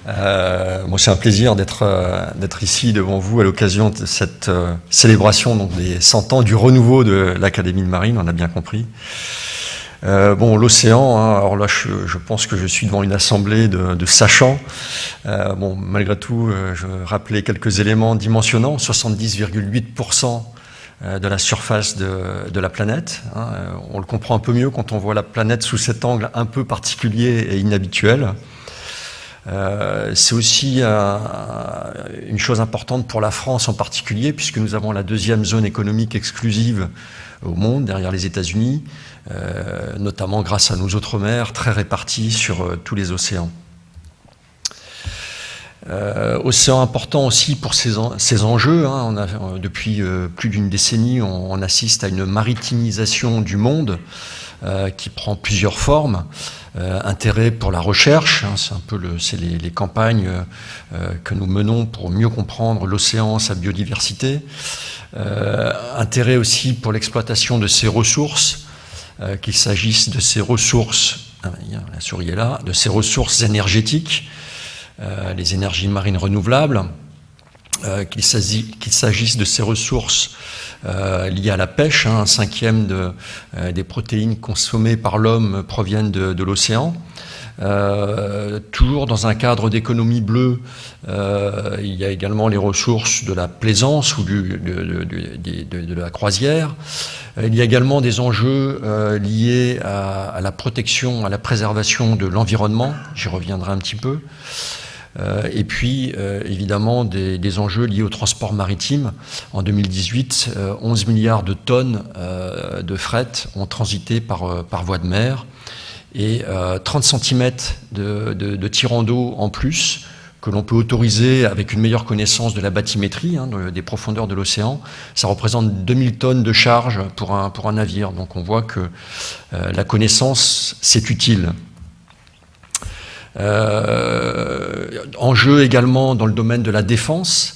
Bon, c'est un plaisir d'être ici devant vous à l'occasion de cette célébration donc, des 100 ans du renouveau de l'Académie de Marine, on a bien compris. Bon, l'océan, hein, alors là je pense que je suis devant une assemblée de sachants. Bon, malgré tout, je rappelais quelques éléments dimensionnants, 70,8% de la surface de la planète. Hein. On le comprend un peu mieux quand on voit la planète sous cet angle un peu particulier et inhabituel. C'est aussi une chose importante pour la France en particulier, puisque nous avons la deuxième zone économique exclusive au monde, derrière les États-Unis, notamment grâce à nos outre-mer très répartis sur tous les océans. Océan important aussi pour ces enjeux. Hein. Depuis plus d'une décennie, on assiste à une maritimisation du monde qui prend plusieurs formes. Intérêt pour la recherche, hein, c'est un peu les campagnes que nous menons pour mieux comprendre l'océan, sa biodiversité. Intérêt aussi pour l'exploitation de ses ressources, qu'il s'agisse de ses ressources, la souris est là, de ses ressources énergétiques, les énergies marines renouvelables, qu'il s'agisse de ces ressources liées à la pêche, hein, un cinquième des protéines consommées par l'homme proviennent de l'océan. Toujours dans un cadre d'économie bleue, il y a également les ressources de la plaisance ou de la croisière. Il y a également des enjeux liés à la protection, à la préservation de l'environnement, j'y reviendrai un petit peu. Et puis, évidemment, des enjeux liés au transport maritime. En 2018, 11 milliards de tonnes de fret ont transité par voie de mer et 30 cm de tirant d'eau en plus que l'on peut autoriser avec une meilleure connaissance de la bathymétrie, hein, des profondeurs de l'océan. Ça représente 2000 tonnes de charge pour un navire. Donc on voit que la connaissance, c'est utile. Enjeu également dans le domaine de la défense,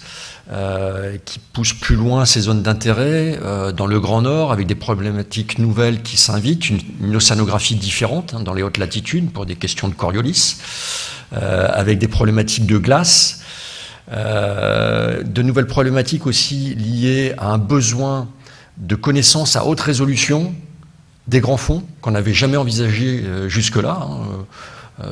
qui pousse plus loin ces zones d'intérêt, dans le Grand Nord, avec des problématiques nouvelles qui s'invitent, une océanographie différente, hein, dans les hautes latitudes, pour des questions de Coriolis, avec des problématiques de glace, de nouvelles problématiques aussi liées à un besoin de connaissances à haute résolution des grands fonds, qu'on n'avait jamais envisagé jusque-là, hein.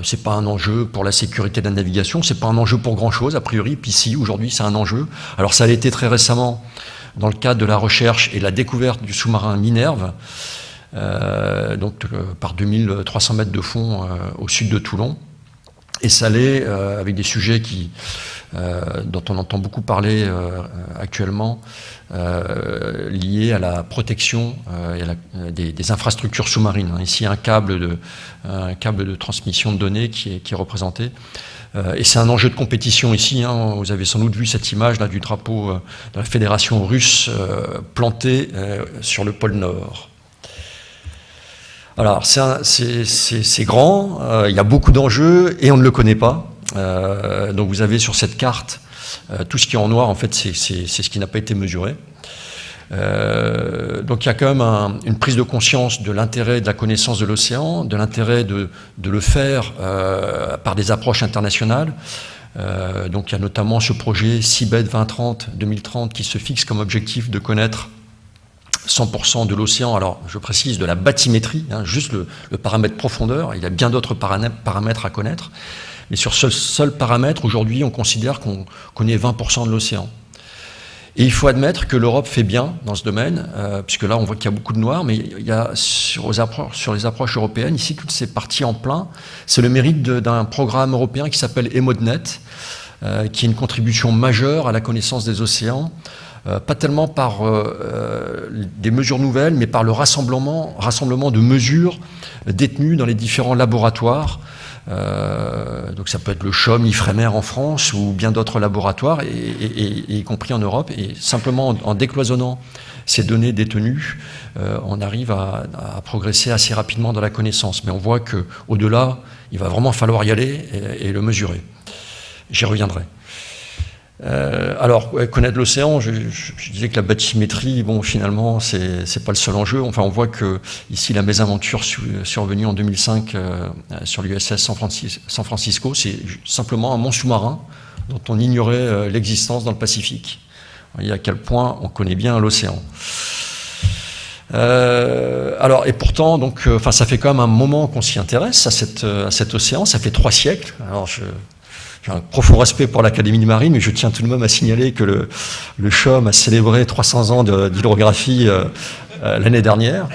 C'est pas un enjeu pour la sécurité de la navigation, c'est pas un enjeu pour grand-chose, a priori, puis si, aujourd'hui, c'est un enjeu. Alors ça a été très récemment dans le cadre de la recherche et la découverte du sous-marin Minerve, par 2300 mètres de fond au sud de Toulon. Et ça l'est avec des sujets dont on entend beaucoup parler actuellement, liés à la protection des infrastructures sous-marines. Ici, un câble de transmission de données qui est représenté. Et c'est un enjeu de compétition ici. Hein. Vous avez sans doute vu cette image là, du drapeau de la Fédération russe planté sur le pôle Nord. Alors, c'est grand, il y a beaucoup d'enjeux et on ne le connaît pas. Donc vous avez sur cette carte tout ce qui est en noir, en fait, c'est ce qui n'a pas été mesuré. Donc il y a quand même une prise de conscience de l'intérêt de la connaissance de l'océan, de l'intérêt de le faire par des approches internationales. Donc il y a notamment ce projet CIBED 2030 qui se fixe comme objectif de connaître 100% de l'océan, alors je précise de la bathymétrie, hein, juste le paramètre profondeur, il y a bien d'autres paramètres à connaître, mais sur ce seul paramètre, aujourd'hui, on considère qu'on connaît 20% de l'océan. Et il faut admettre que l'Europe fait bien dans ce domaine, puisque là, on voit qu'il y a beaucoup de noir, mais il y a sur les approches européennes, ici, toutes ces parties en plein, c'est le mérite d'un programme européen qui s'appelle EMODNET, qui est une contribution majeure à la connaissance des océans, pas tellement par des mesures nouvelles, mais par le rassemblement de mesures détenues dans les différents laboratoires. Donc ça peut être le CHOM, l'IFREMER en France ou bien d'autres laboratoires, et y compris en Europe. Et simplement en décloisonnant ces données détenues, on arrive à progresser assez rapidement dans la connaissance. Mais on voit qu'au-delà, il va vraiment falloir y aller et le mesurer. J'y reviendrai. Alors, connaître l'océan, je disais que la bathymétrie, bon, finalement, c'est pas le seul enjeu. Enfin, on voit que ici, la mésaventure survenue en 2005 sur l'USS San Francisco, c'est simplement un mont sous-marin dont on ignorait l'existence dans le Pacifique. Vous voyez à quel point on connaît bien l'océan. Alors, et pourtant, donc, ça fait quand même un moment qu'on s'y intéresse à cet océan. Ça fait 3 siècles. Alors, j'ai un profond respect pour l'Académie de Marine, mais je tiens tout de même à signaler que le CHOM a célébré 300 ans d'hydrographie l'année dernière,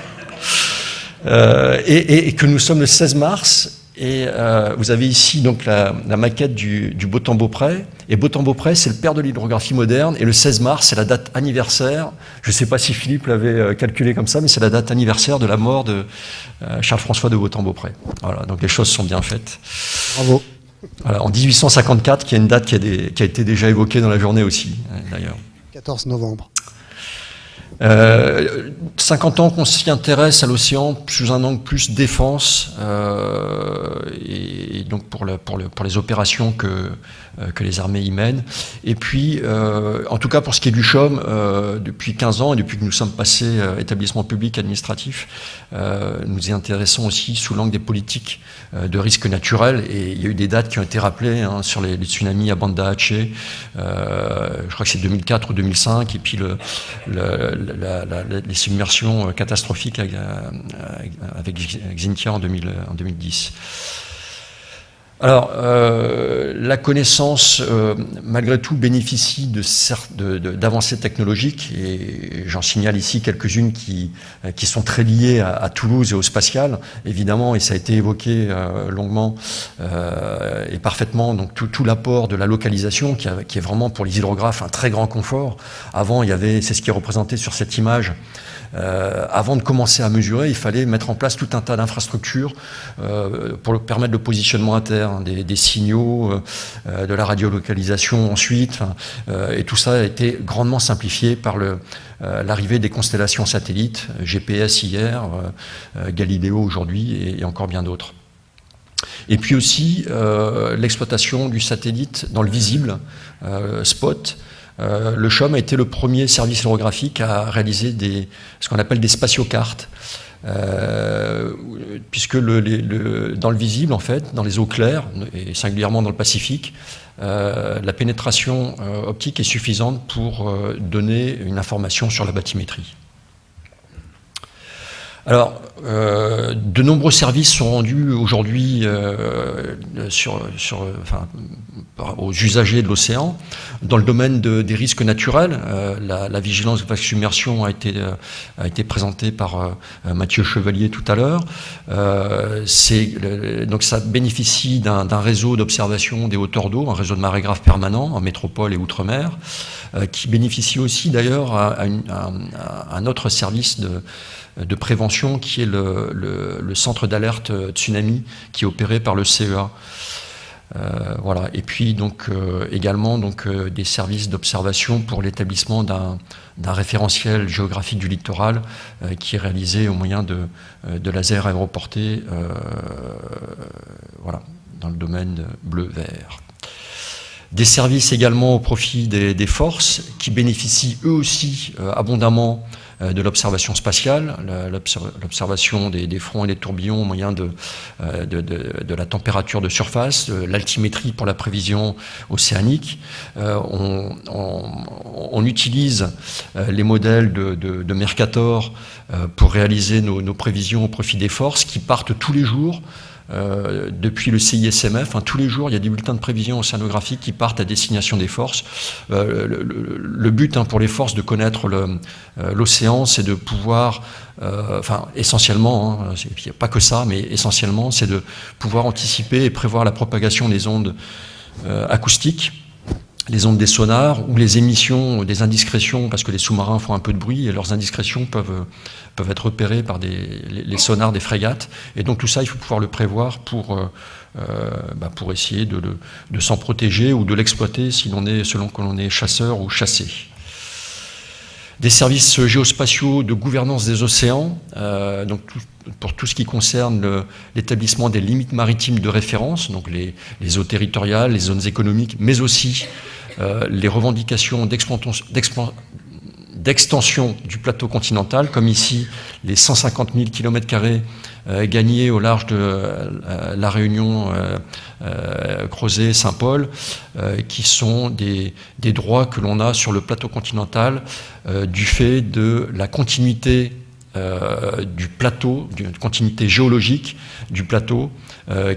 et que nous sommes le 16 mars. Et vous avez ici donc la maquette du Beautemps-Beaupré. Et Beautemps-Beaupré, c'est le père de l'hydrographie moderne. Et le 16 mars, c'est la date anniversaire. Je ne sais pas si Philippe l'avait calculé comme ça, mais c'est la date anniversaire de la mort de Charles-François de Beautemps-Beaupré. Voilà, donc les choses sont bien faites. Bravo. Voilà, en 1854, qui est une date qui a été déjà évoquée dans la journée aussi, d'ailleurs. 14 novembre. 50 ans qu'on s'y intéresse à l'océan sous un angle plus défense, et donc pour les opérations que les armées y mènent. Et puis, en tout cas pour ce qui est du CHOM, depuis 15 ans et depuis que nous sommes passés établissement public administratif, nous y intéressons aussi sous l'angle des politiques de risques naturels. Et il y a eu des dates qui ont été rappelées sur les tsunamis à Banda Aceh, je crois que c'est 2004 ou 2005, et puis les submersions catastrophiques avec Xintia en 2010. Alors, la connaissance, malgré tout, bénéficie d'avancées technologiques, et j'en signale ici quelques-unes qui sont très liées à Toulouse et au spatial, évidemment, et ça a été évoqué longuement et parfaitement, donc tout l'apport de la localisation, qui est vraiment pour les hydrographes un très grand confort. Avant, c'est ce qui est représenté sur cette image. Avant de commencer à mesurer, il fallait mettre en place tout un tas d'infrastructures pour permettre le positionnement interne, des signaux, de la radiolocalisation ensuite, et tout ça a été grandement simplifié par l'arrivée des constellations satellites, GPS hier, Galileo aujourd'hui, et encore bien d'autres. Et puis aussi l'exploitation du satellite dans le visible, SPOT. Le CHOM a été le premier service hydrographique à réaliser ce qu'on appelle des spatiocartes, puisque dans le visible, en fait, dans les eaux claires, et singulièrement dans le Pacifique, la pénétration optique est suffisante pour donner une information sur la bathymétrie. Alors, de nombreux services sont rendus aujourd'hui aux usagers de l'océan. Dans le domaine des risques naturels, la vigilance vague submersion a été présentée par Mathieu Chevalier tout à l'heure. Donc ça bénéficie d'un réseau d'observation des hauteurs d'eau, un réseau de marégraphes permanent en métropole et outre-mer, qui bénéficie aussi d'ailleurs à un autre service de prévention qui est le centre d'alerte tsunami qui est opéré par le CEA. Voilà. Et puis donc également des services d'observation pour l'établissement d'un référentiel géographique du littoral qui est réalisé au moyen de lasers aéroportés, voilà, dans le domaine bleu-vert. Des services également au profit des forces qui bénéficient eux aussi abondamment de l'observation spatiale, l'observation des fronts et des tourbillons au moyen de la température de surface, l'altimétrie pour la prévision océanique. On utilise les modèles de Mercator pour réaliser nos prévisions au profit des forces qui partent tous les jours. Depuis le CISMF, tous les jours il y a des bulletins de prévision océanographique qui partent à destination des forces. Le but pour les forces de connaître l'océan, c'est de pouvoir, essentiellement, il n'y a pas que ça, mais essentiellement, c'est de pouvoir anticiper et prévoir la propagation des ondes acoustiques, les ondes des sonars ou les émissions des indiscrétions, parce que les sous-marins font un peu de bruit et leurs indiscrétions peuvent être repérées par les sonars des frégates. Et donc tout ça, il faut pouvoir le prévoir pour essayer de s'en protéger ou de l'exploiter selon que l'on est chasseur ou chassé. Des services géospatiaux de gouvernance des océans, pour tout ce qui concerne l'établissement des limites maritimes de référence, donc les eaux territoriales, les zones économiques, mais aussi les revendications d'extension du plateau continental, comme ici les 150 000 km² gagnés au large de La Réunion, Crozet, Saint-Paul, qui sont des droits que l'on a sur le plateau continental du fait de la continuité du plateau, d'une continuité géologique du plateau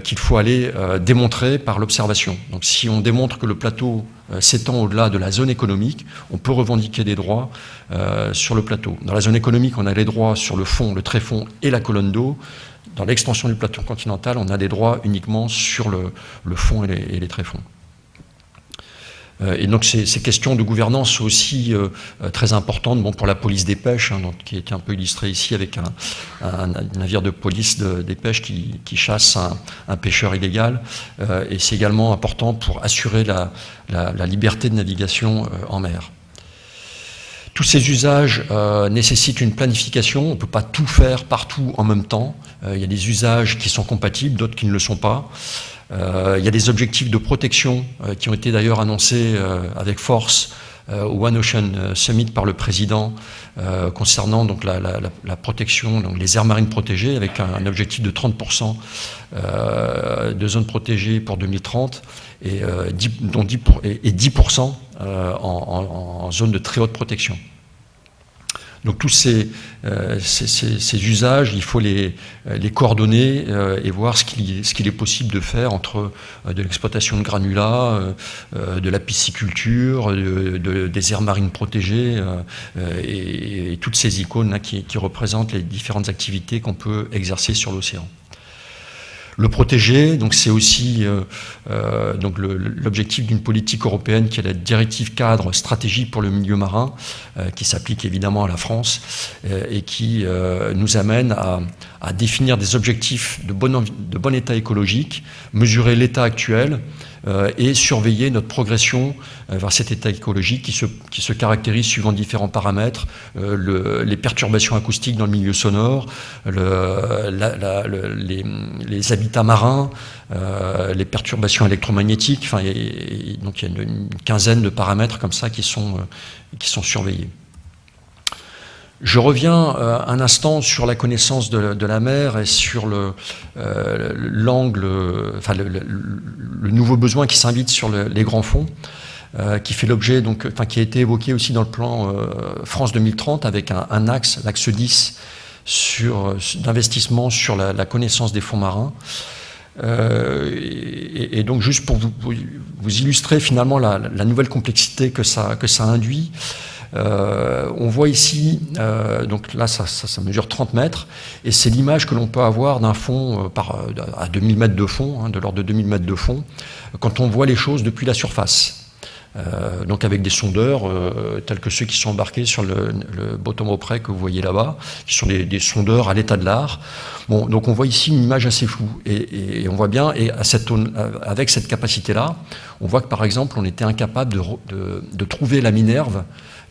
qu'il faut aller démontrer par l'observation. Donc si on démontre que le plateau s'étend au-delà de la zone économique, on peut revendiquer des droits sur le plateau. Dans la zone économique, on a les droits sur le fond, le tréfond et la colonne d'eau. Dans l'extension du plateau continental, on a des droits uniquement sur le fond et les tréfonds. Et donc ces questions de gouvernance sont aussi très importantes pour la police des pêches, donc, qui est un peu illustré ici avec un navire de police des pêches qui chasse un pêcheur illégal. Et c'est également important pour assurer la liberté de navigation en mer. Tous ces usages nécessitent une planification. On ne peut pas tout faire partout en même temps. Il y a des usages qui sont compatibles, d'autres qui ne le sont pas. Il y a des objectifs de protection qui ont été d'ailleurs annoncés avec force au One Ocean Summit par le président concernant donc la protection, donc les aires marines protégées, avec un objectif de 30% de zones protégées pour 2030 et 10% en zone de très haute protection. Donc tous ces usages, il faut les coordonner et voir ce qu'il est possible de faire entre de l'exploitation de granulats, de la pisciculture, des aires marines protégées et toutes ces icônes là, qui représentent les différentes activités qu'on peut exercer sur l'océan. Le protéger, donc c'est aussi donc l'objectif d'une politique européenne qui est la directive cadre stratégique pour le milieu marin, qui s'applique évidemment à la France et qui nous amène à définir des objectifs de bon état écologique, mesurer l'état actuel et surveiller notre progression vers cet état écologique qui se caractérise suivant différents paramètres, les perturbations acoustiques dans le milieu sonore, les habitats marins, les perturbations électromagnétiques, enfin, donc il y a une quinzaine de paramètres comme ça qui sont surveillés. Je reviens un instant sur la connaissance de la mer et sur l'angle, enfin le nouveau besoin qui s'invite sur les grands fonds, qui fait l'objet, donc, enfin, qui a été évoqué aussi dans le plan France 2030 avec un axe, l'axe 10, d'investissement sur la connaissance des fonds marins. Et donc juste pour vous illustrer finalement la nouvelle complexité que ça induit. On voit ici, donc là ça mesure 30 mètres, et c'est l'image que l'on peut avoir d'un fond à 2000 mètres de fond, de l'ordre de 2000 mètres de fond, quand on voit les choses depuis la surface. Donc avec des sondeurs tels que ceux qui sont embarqués sur le bottom opprès que vous voyez là-bas, qui sont des sondeurs à l'état de l'art. Bon, donc on voit ici une image assez floue, et on voit bien, et avec cette capacité-là, on voit que par exemple on était incapable de trouver la Minerve,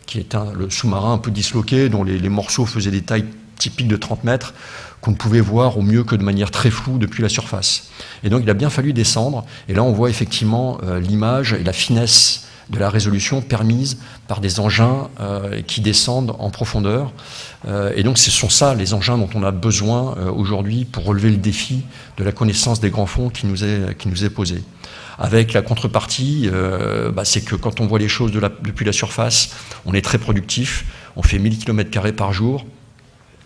qui est le sous-marin un peu disloqué, dont les morceaux faisaient des tailles typiques de 30 mètres, qu'on ne pouvait voir au mieux que de manière très floue depuis la surface. Et donc il a bien fallu descendre, et là on voit effectivement l'image et la finesse de la résolution permise par des engins qui descendent en profondeur. Et donc ce sont ça les engins dont on a besoin aujourd'hui pour relever le défi de la connaissance des grands fonds qui nous est posé. Avec la contrepartie, c'est que quand on voit les choses depuis la surface, on est très productif, on fait 1000 km² par jour.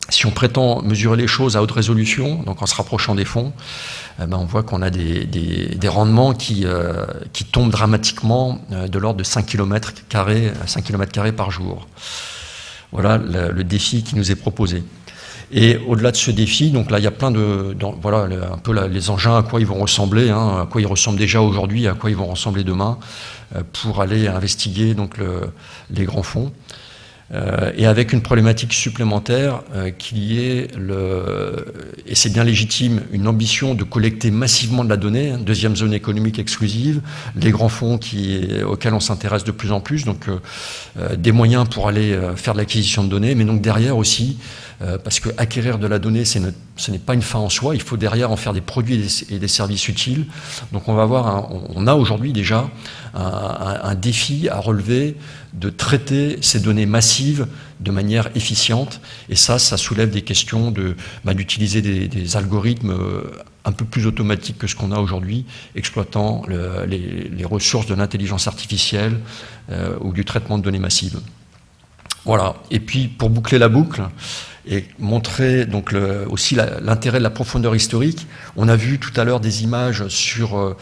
Si on prétend mesurer les choses à haute résolution, donc en se rapprochant des fonds, on voit qu'on a des rendements qui tombent dramatiquement de l'ordre de 5 km² par jour. Voilà le défi qui nous est proposé. Et au-delà de ce défi, donc là il y a plein voilà un peu les engins, à quoi ils vont ressembler, à quoi ils ressemblent déjà aujourd'hui, à quoi ils vont ressembler demain, pour aller investiguer donc les grands fonds. Et avec une problématique supplémentaire qu'il y ait, et c'est bien légitime, une ambition de collecter massivement de la donnée, deuxième zone économique exclusive, les grands fonds auxquels on s'intéresse de plus en plus, donc des moyens pour aller faire de l'acquisition de données, mais donc derrière aussi parce que acquérir de la donnée, ce n'est pas une fin en soi, il faut derrière en faire des produits et des services utiles. Donc on a aujourd'hui déjà un défi à relever de traiter ces données massives de manière efficiente, et ça soulève des questions d'utiliser des algorithmes un peu plus automatiques que ce qu'on a aujourd'hui, exploitant les ressources de l'intelligence artificielle ou du traitement de données massives. Voilà. Et puis pour boucler la boucle et montrer donc aussi l'intérêt de la profondeur historique, on a vu tout à l'heure des images sur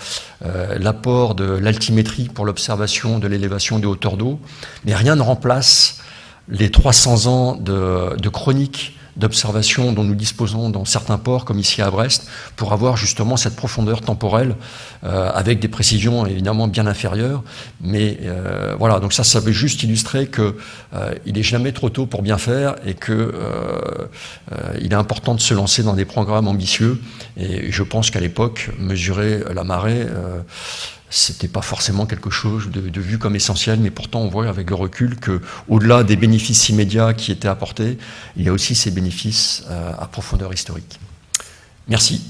l'apport de l'altimétrie pour l'observation de l'élévation des hauteurs d'eau, mais rien ne remplace les 300 ans de chronique d'observation dont nous disposons dans certains ports, comme ici à Brest, pour avoir justement cette profondeur temporelle avec des précisions évidemment bien inférieures. Mais voilà, donc ça veut juste illustrer qu'il n'est jamais trop tôt pour bien faire et qu'il est important de se lancer dans des programmes ambitieux. Et je pense qu'à l'époque, mesurer la marée, c'était pas forcément quelque chose de vu comme essentiel, mais pourtant on voit avec le recul qu'au-delà des bénéfices immédiats qui étaient apportés, il y a aussi ces bénéfices à profondeur historique. Merci.